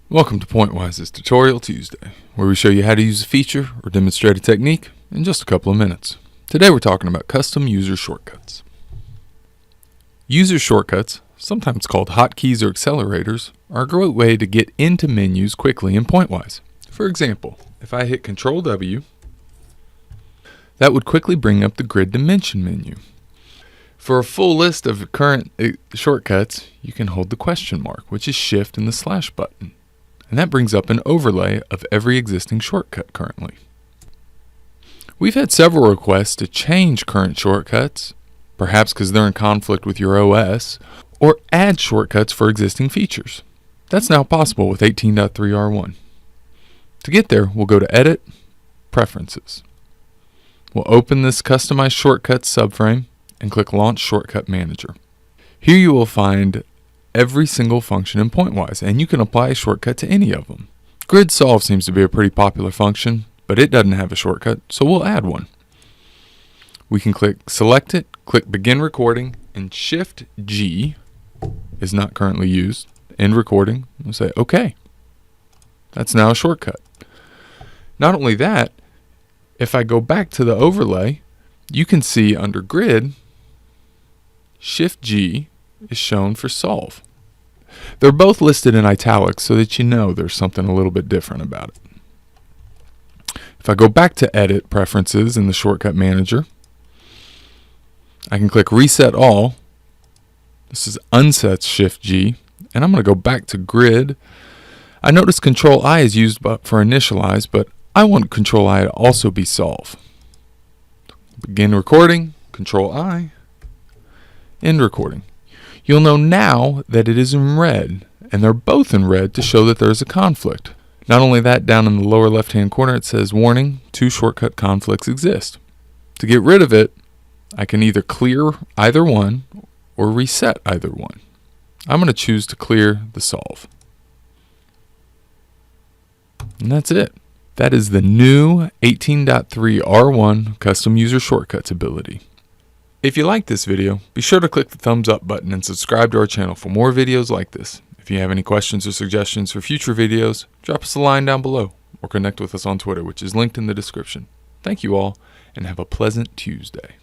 Welcome to Pointwise's Tutorial Tuesday, where we show you how to use a feature or demonstrate a technique in just a couple of minutes. Today we're talking about custom user shortcuts. User shortcuts, sometimes called hotkeys or accelerators, are a great way to get into menus quickly in Pointwise. For example, if I hit Control W, that would quickly bring up the grid dimension menu. For a full list of current shortcuts, you can hold the question mark, which is Shift and the slash button. And that brings up an overlay of every existing shortcut currently. We've had several requests to change current shortcuts, perhaps because they're in conflict with your OS, or add shortcuts for existing features. That's now possible with 18.3R1. To get there, we'll go to Edit, Preferences. We'll open this Customize Shortcuts subframe and click Launch Shortcut Manager. Here you will find every single function in Pointwise, and you can apply a shortcut to any of them. Grid Solve seems to be a pretty popular function, but it doesn't have a shortcut, so we'll add one. We can select it, click Begin Recording, and Shift G is not currently used. End recording, we'll say OK. That's now a shortcut. Not only that, if I go back to the overlay, you can see under Grid, Shift G is shown for Solve. They're both listed in italics so that you know there's something a little bit different about it. If I go back to Edit Preferences in the Shortcut Manager, I can click Reset All. This is Unset Shift G, and I'm going to go back to Grid. I notice Control I is used for Initialize, but I want Control I to also be Solve. Begin recording, Control I, end recording. You'll know now that it is in red, and they're both in red to show that there's a conflict. Not only that, down in the lower left-hand corner it says, Warning, 2 shortcut conflicts exist. To get rid of it, I can either clear either one or reset either one. I'm going to choose to clear the solve. And that's it. That is the new 18.3R1 Custom User Shortcuts ability. If you like this video, be sure to click the thumbs up button and subscribe to our channel for more videos like this. If you have any questions or suggestions for future videos, drop us a line down below or connect with us on Twitter, which is linked in the description. Thank you all, and have a pleasant Tuesday.